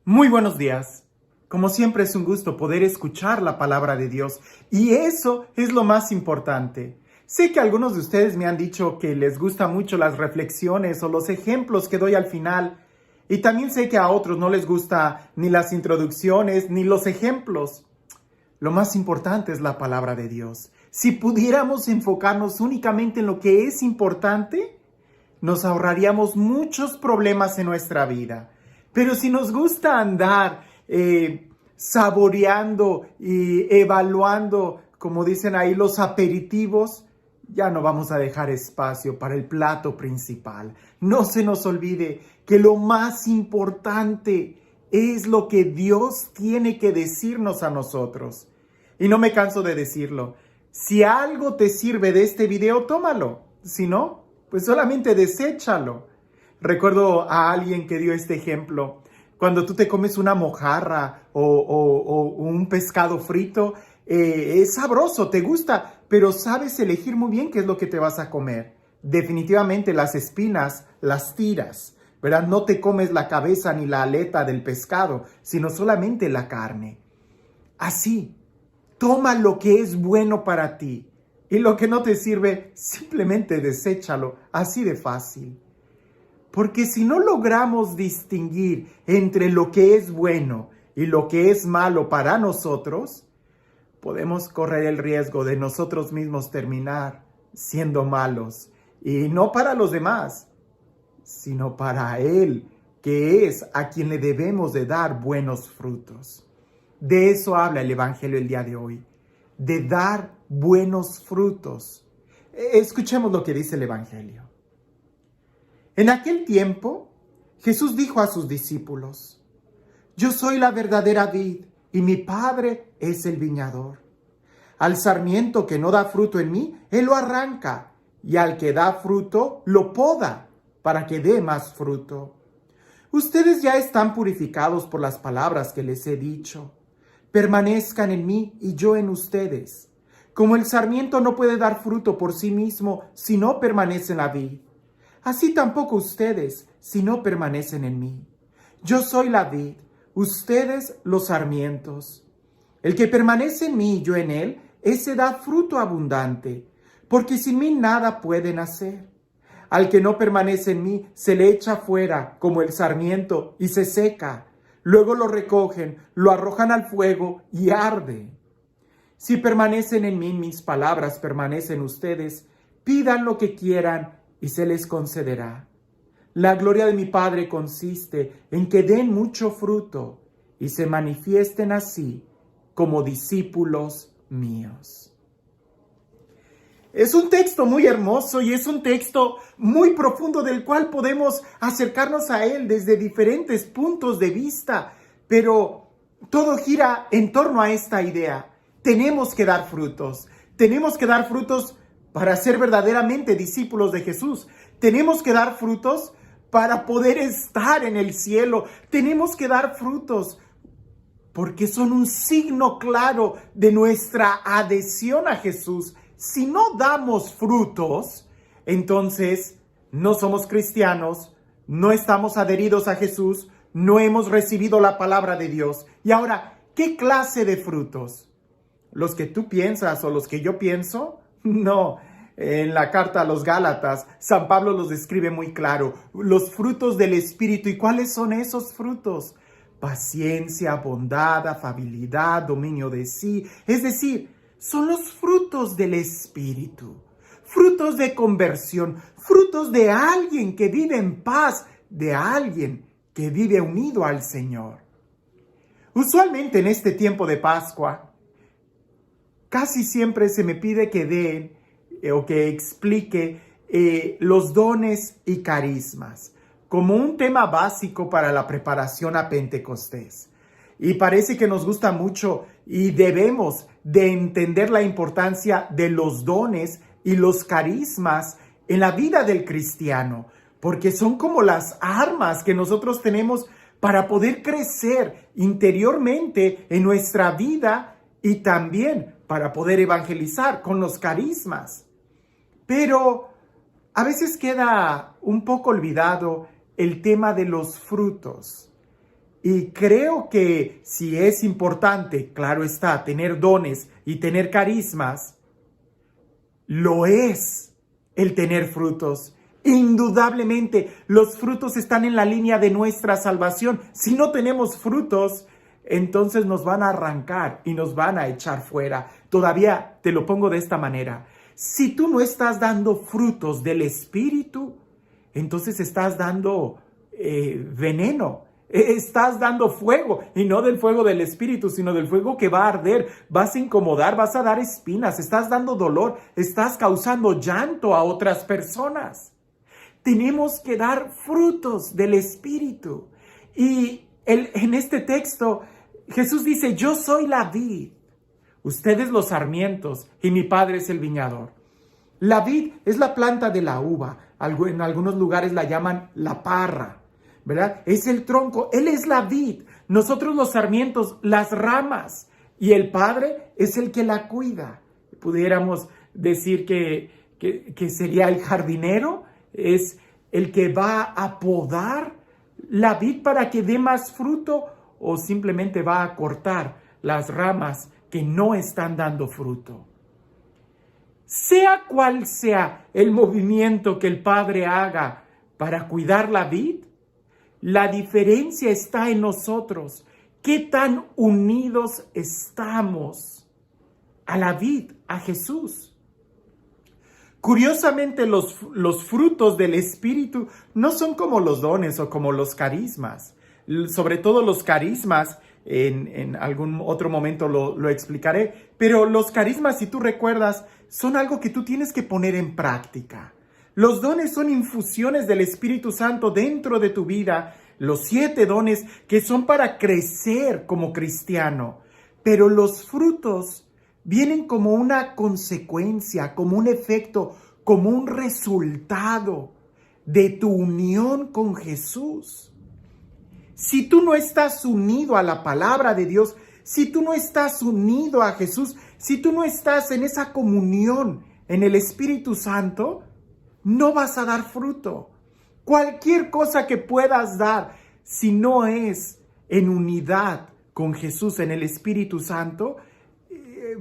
Muy buenos días. Como siempre es un gusto poder escuchar la palabra de Dios y eso es lo más importante. Sé que algunos de ustedes me han dicho que les gustan mucho las reflexiones o los ejemplos que doy al final y también sé que a otros no les gusta ni las introducciones ni los ejemplos. Lo más importante es la palabra de Dios. Si pudiéramos enfocarnos únicamente en lo que es importante, nos ahorraríamos muchos problemas en nuestra vida. Pero si nos gusta andar saboreando y evaluando, como dicen ahí, los aperitivos, ya no vamos a dejar espacio para el plato principal. No se nos olvide que lo más importante es lo que Dios tiene que decirnos a nosotros. Y no me canso de decirlo. Si algo te sirve de este video, tómalo. Si no, pues solamente deséchalo. Recuerdo a alguien que dio este ejemplo. Cuando tú te comes una mojarra o un pescado frito, es sabroso, te gusta, pero sabes elegir muy bien qué es lo que te vas a comer. Definitivamente las espinas las tiras, ¿verdad? No te comes la cabeza ni la aleta del pescado, sino solamente la carne. Así, toma lo que es bueno para ti y lo que no te sirve, simplemente deséchalo, así de fácil. Porque si no logramos distinguir entre lo que es bueno y lo que es malo para nosotros, podemos correr el riesgo de nosotros mismos terminar siendo malos. Y no para los demás, sino para Él, que es a quien le debemos de dar buenos frutos. De eso habla el Evangelio el día de hoy, de dar buenos frutos. Escuchemos lo que dice el Evangelio. En aquel tiempo, Jesús dijo a sus discípulos: Yo soy la verdadera vid y mi Padre es el viñador. Al sarmiento que no da fruto en mí, Él lo arranca, y al que da fruto, lo poda, para que dé más fruto. Ustedes ya están purificados por las palabras que les he dicho. Permanezcan en mí y yo en ustedes. Como el sarmiento no puede dar fruto por sí mismo si no permanece en la vid, así tampoco ustedes, si no permanecen en mí. Yo soy la vid, ustedes los sarmientos. El que permanece en mí y yo en él, ese da fruto abundante, porque sin mí nada pueden hacer. Al que no permanece en mí, se le echa fuera como el sarmiento y se seca. Luego lo recogen, lo arrojan al fuego y arde. Si permanecen en mí, mis palabras permanecen ustedes, pidan lo que quieran y se les concederá. La gloria de mi Padre consiste en que den mucho fruto y se manifiesten así como discípulos míos. Es un texto muy hermoso y es un texto muy profundo del cual podemos acercarnos a él desde diferentes puntos de vista, pero todo gira en torno a esta idea. Tenemos que dar frutos para ser verdaderamente discípulos de Jesús. Tenemos que dar frutos para poder estar en el cielo. Tenemos que dar frutos porque son un signo claro de nuestra adhesión a Jesús. Si no damos frutos, entonces no somos cristianos, no estamos adheridos a Jesús, no hemos recibido la palabra de Dios. Y ahora, ¿qué clase de frutos? ¿Los que tú piensas o los que yo pienso? No. En la carta a los Gálatas, San Pablo los describe muy claro. Los frutos del Espíritu. ¿Y cuáles son esos frutos? Paciencia, bondad, afabilidad, dominio de sí. Es decir, son los frutos del Espíritu. Frutos de conversión. Frutos de alguien que vive en paz. De alguien que vive unido al Señor. Usualmente en este tiempo de Pascua, casi siempre se me pide que dé o que explique los dones y carismas como un tema básico para la preparación a Pentecostés. Y parece que nos gusta mucho y debemos de entender la importancia de los dones y los carismas en la vida del cristiano, porque son como las armas que nosotros tenemos para poder crecer interiormente en nuestra vida y también para poder evangelizar con los carismas. Pero a veces queda un poco olvidado el tema de los frutos. Y creo que si es importante, claro está, tener dones y tener carismas, lo es el tener frutos. Indudablemente, los frutos están en la línea de nuestra salvación. Si no tenemos frutos, entonces nos van a arrancar y nos van a echar fuera. Todavía te lo pongo de esta manera. Si tú no estás dando frutos del Espíritu, entonces estás dando veneno. Estás dando fuego, y no del fuego del Espíritu, sino del fuego que va a arder. Vas a incomodar, vas a dar espinas, estás dando dolor, estás causando llanto a otras personas. Tenemos que dar frutos del Espíritu. Y en este texto, Jesús dice, yo soy la vid, ustedes los sarmientos, y mi Padre es el viñador. La vid es la planta de la uva, en algunos lugares la llaman la parra, ¿verdad? Es el tronco, Él es la vid, nosotros los sarmientos, las ramas, y el Padre es el que la cuida. Pudiéramos decir que sería el jardinero, es el que va a podar la vid para que dé más fruto, o simplemente va a cortar las ramas que no están dando fruto. Sea cual sea el movimiento que el Padre haga para cuidar la vid, la diferencia está en nosotros. ¿Qué tan unidos estamos a la vid, a Jesús? Curiosamente, los frutos del Espíritu no son como los dones o como los carismas. Sobre todo los carismas, en algún otro momento lo explicaré, pero los carismas, si tú recuerdas, son algo que tú tienes que poner en práctica. Los dones son infusiones del Espíritu Santo dentro de tu vida, los 7 dones que son para crecer como cristiano, pero los frutos vienen como una consecuencia, como un efecto, como un resultado de tu unión con Jesús. Si tú no estás unido a la palabra de Dios, si tú no estás unido a Jesús, si tú no estás en esa comunión en el Espíritu Santo, no vas a dar fruto. Cualquier cosa que puedas dar, si no es en unidad con Jesús, en el Espíritu Santo,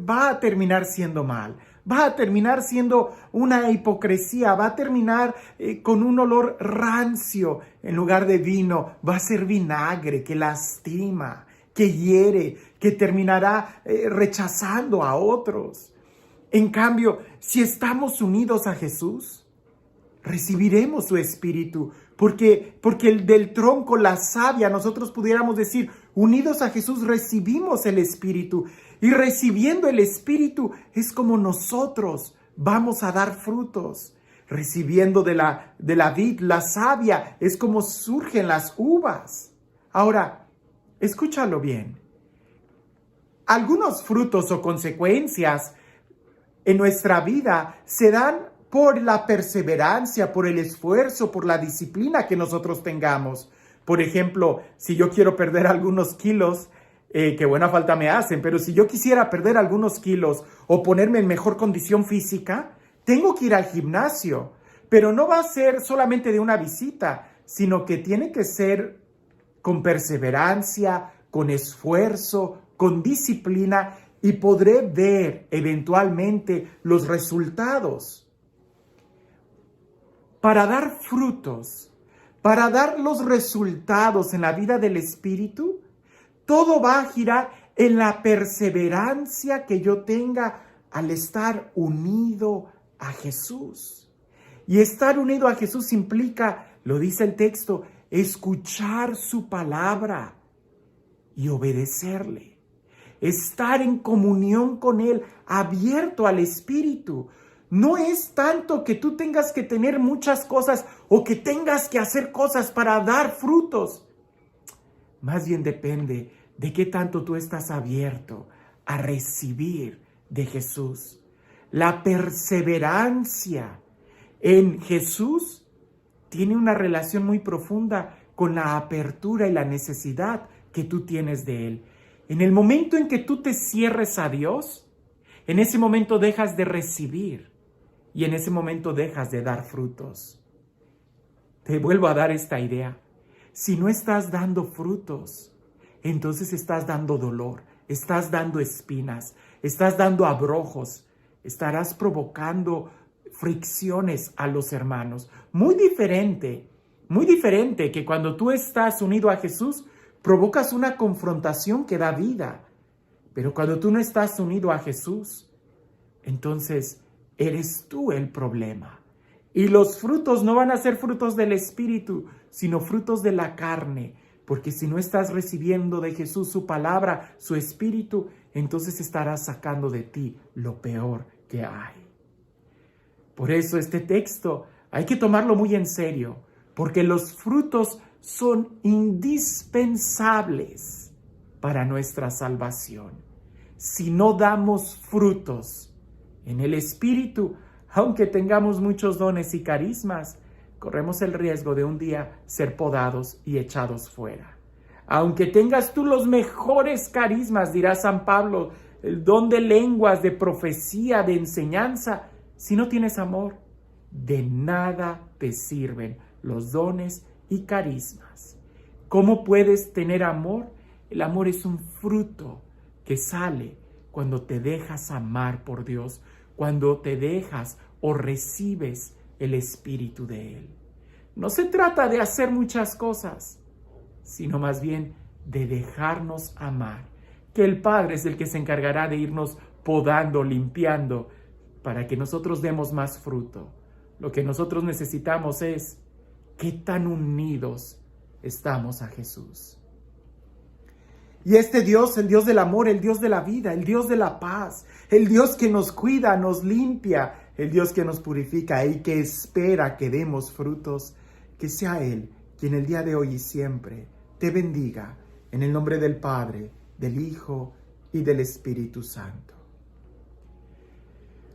va a terminar siendo mal. Va a terminar siendo una hipocresía, va a terminar con un olor rancio en lugar de vino. Va a ser vinagre que lastima, que hiere, que terminará rechazando a otros. En cambio, si estamos unidos a Jesús, recibiremos su Espíritu, porque el del tronco, la savia, nosotros pudiéramos decir, unidos a Jesús recibimos el Espíritu, y recibiendo el Espíritu es como nosotros vamos a dar frutos. Recibiendo de la vid, la savia, es como surgen las uvas. Ahora, escúchalo bien. Algunos frutos o consecuencias en nuestra vida se dan por la perseverancia, por el esfuerzo, por la disciplina que nosotros tengamos. Por ejemplo, si yo quiero perder algunos kilos, que buena falta me hacen, pero si yo quisiera perder algunos kilos o ponerme en mejor condición física, tengo que ir al gimnasio. Pero no va a ser solamente de una visita, sino que tiene que ser con perseverancia, con esfuerzo, con disciplina, y podré ver eventualmente los resultados. Para dar frutos, para dar los resultados en la vida del Espíritu, todo va a girar en la perseverancia que yo tenga al estar unido a Jesús. Y estar unido a Jesús implica, lo dice el texto, escuchar su palabra y obedecerle. Estar en comunión con Él, abierto al Espíritu. No es tanto que tú tengas que tener muchas cosas o que tengas que hacer cosas para dar frutos. Más bien depende de qué tanto tú estás abierto a recibir de Jesús. La perseverancia en Jesús tiene una relación muy profunda con la apertura y la necesidad que tú tienes de Él. En el momento en que tú te cierres a Dios, en ese momento dejas de recibir y en ese momento dejas de dar frutos. Te vuelvo a dar esta idea. Si no estás dando frutos, entonces estás dando dolor, estás dando espinas, estás dando abrojos, estarás provocando fricciones a los hermanos. Muy diferente que cuando tú estás unido a Jesús, provocas una confrontación que da vida. Pero cuando tú no estás unido a Jesús, entonces eres tú el problema. Y los frutos no van a ser frutos del Espíritu, sino frutos de la carne. Porque si no estás recibiendo de Jesús su palabra, su Espíritu, entonces estarás sacando de ti lo peor que hay. Por eso este texto hay que tomarlo muy en serio, porque los frutos son indispensables para nuestra salvación. Si no damos frutos en el Espíritu, aunque tengamos muchos dones y carismas, corremos el riesgo de un día ser podados y echados fuera. Aunque tengas tú los mejores carismas, dirá San Pablo, el don de lenguas, de profecía, de enseñanza, si no tienes amor, de nada te sirven los dones y carismas. ¿Cómo puedes tener amor? El amor es un fruto que sale cuando te dejas amar por Dios, cuando te dejas o recibes el Espíritu de Él. No se trata de hacer muchas cosas, sino más bien de dejarnos amar, que el Padre es el que se encargará de irnos podando, limpiando, para que nosotros demos más fruto. Lo que nosotros necesitamos es qué tan unidos estamos a Jesús. Y este Dios, el Dios del amor, el Dios de la vida, el Dios de la paz, el Dios que nos cuida, nos limpia, el Dios que nos purifica y que espera que demos frutos, que sea Él quien el día de hoy y siempre te bendiga en el nombre del Padre, del Hijo y del Espíritu Santo.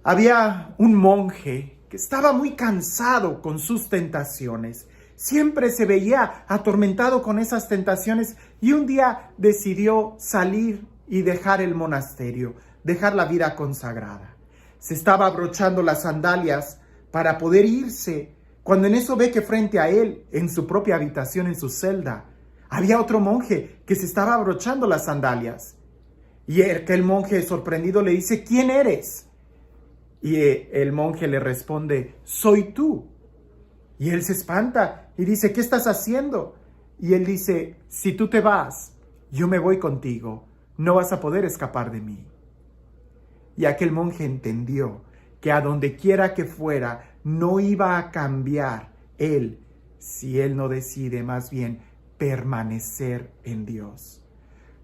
Había un monje que estaba muy cansado con sus tentaciones. Siempre se veía atormentado con esas tentaciones y un día decidió salir y dejar el monasterio, dejar la vida consagrada. Se estaba abrochando las sandalias para poder irse, cuando en eso ve que frente a él, en su propia habitación, en su celda, había otro monje que se estaba abrochando las sandalias. Y aquel monje sorprendido le dice, ¿quién eres? Y el monje le responde, soy tú. Y él se espanta y dice, ¿qué estás haciendo? Y él dice, si tú te vas, yo me voy contigo, no vas a poder escapar de mí. Y aquel monje entendió que a donde quiera que fuera, no iba a cambiar él, si él no decide más bien permanecer en Dios.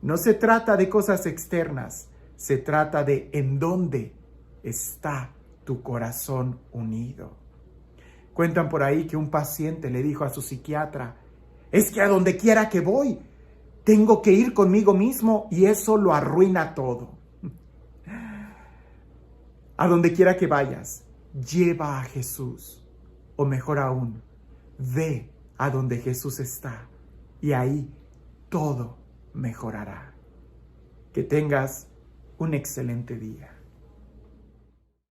No se trata de cosas externas, se trata de en dónde está tu corazón unido. Cuentan por ahí que un paciente le dijo a su psiquiatra, es que a donde quiera que voy, tengo que ir conmigo mismo y eso lo arruina todo. A donde quiera que vayas, lleva a Jesús, o mejor aún, ve a donde Jesús está y ahí todo mejorará. Que tengas un excelente día.